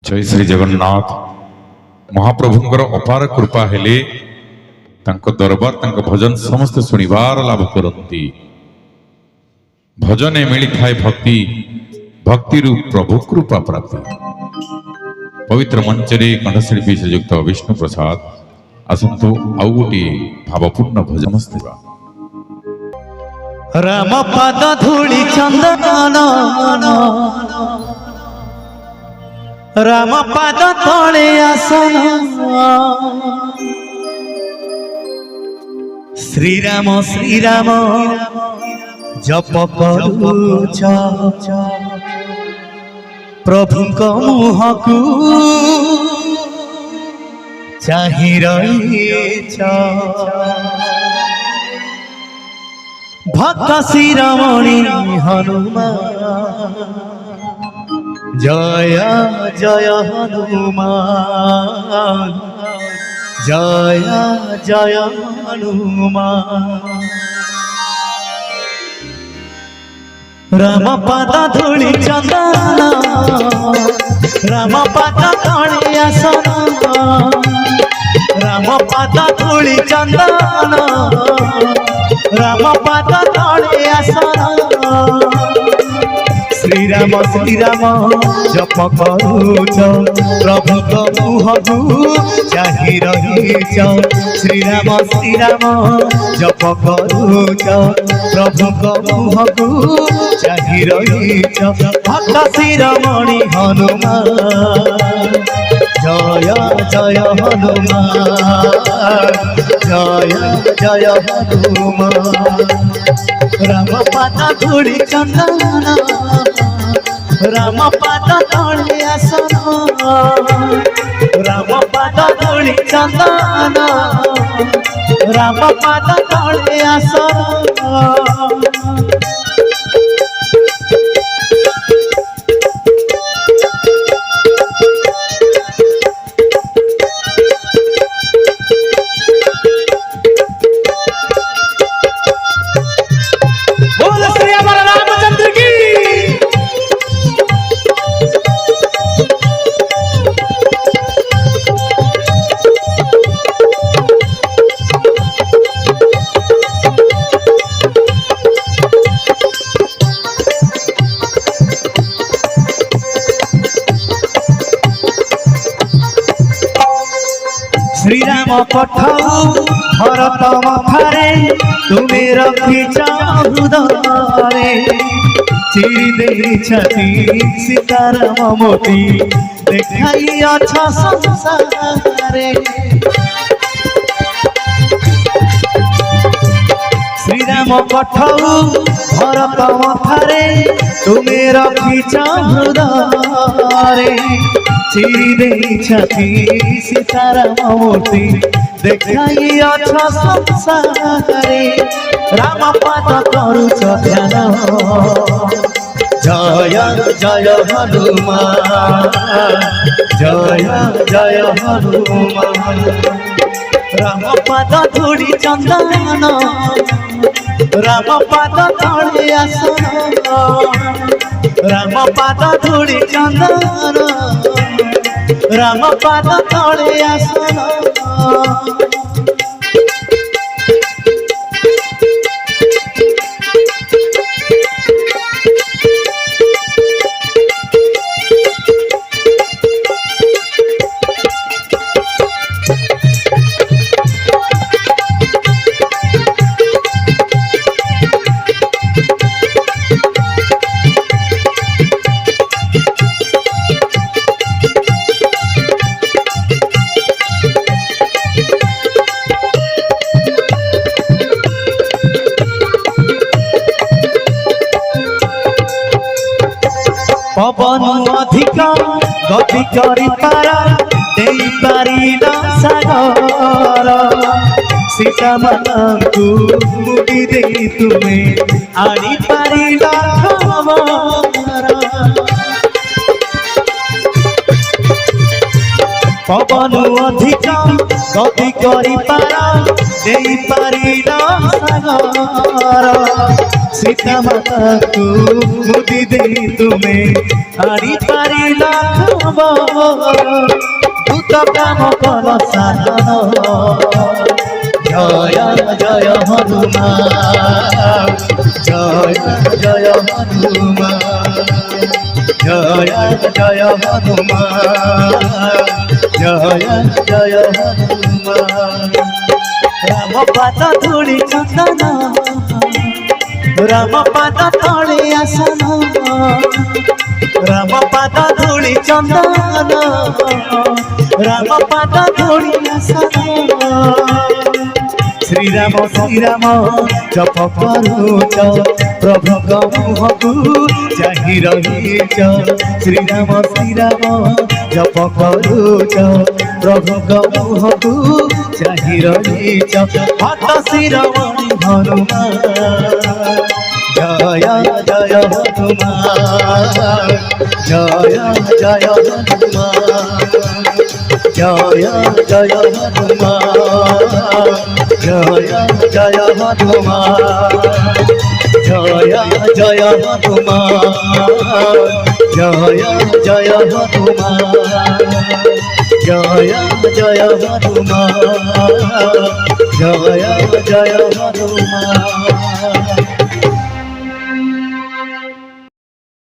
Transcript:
जय श्री जगन्नाथ। महाप्रभुंकर अपार कृपा हेले तांको दरबार तांको भजन समस्त सुनिबार लाभ करती। भजने मिली थाए भक्ति, भक्ति रु प्रभु कृपा प्राप्ति। पवित्र मंचरे कंठशिल्पी श्रीयुक्त विष्णु प्रसाद आसतु आउ गोटे भावपूर्ण भजन समस्त राम पाद धूली चंदन राम पाद तले आसन श्रीराम श्रीराम जप करूच प्रभुक मुहकु चाहि रहिछ भक्त शिरोमणि हनुमान जय जय हनुमान जय जय हनुमान। राम पाद धूली चंदन राम पाद तले आसन राम पाद धूली चंदन राम पाद तले आसन श्रीराम श्रीराम जप करूच प्रभुक मुहकु चाहि रहिछ श्रीराम श्रीराम जप करूच प्रभुक मुहकु चाहि रहिछ भक्त शिरोमणि हनुमान जय जय हनुमान जय जय हनुमान। राम पाद धूली चंदन राम पाद तले आसन राम पाद धूली चंदन राम पाद तले आसन। श्रीराम पठाऊ भरत मथारे तुमे रखिछ हृदय चिरी देइछति सीताराम मोती देखाई अछ संसारे। श्रीराम पठाऊ भरत मथारे तुमे रखिछ हृदय चिरी देइछति सीताराम मूर्ति देखाई अछ संसारे। राम पाद करूच ध्यान जय जय हनुमान जय जय हनुमान। राम पाद धूली चंदन राम पाद तले आसन राम पाद धूली चंदन राम पाद तले आसन। पवन अधिक गति करि पारा देई पारिला सागर सीता मानंकु मुड़ी देई तुमे आनी पारिला खबर। পবন অধিক গতি করি পারা দেই পারি না সাগর সীতা মাতাকু মুদি দেই তুমি আনি পারি না খবর দূত কাম কর সাধন জয় জয় হনুমান জয় জয় হনুমান জয় জয় হনুমান জয় জয় হনুমান রাম পাদ ধূলি চন্দন রাম পাদ তଳେ আসন রাম পাদ ধূলি চন্দন রাম পাদ ধূলি আসন শ্রীরাম শ্রীরাম জপ করুচ প্রভুଙ୍କ মুহକୁ ଚାହିଁ ରହିଛ ଶ୍ରୀରାମ ଶ୍ରୀରାମ ଜପ କରୁଛ ପ୍ରଭୁଙ୍କ ମୁହକୁ ଚାହିଁ ରହିଛ ହତ ଶିରୋମଣି ହନୁମାନ ଜୟ ଜୟ ହନୁମାନ ଜୟ ଜୟ ହନୁମାନ জয় জয় হনুমান জয় জয় হনুমান জয় জয় হনুমান জয় জয় হনুমান জয় জয় হনুমান জয় জয় হনুমান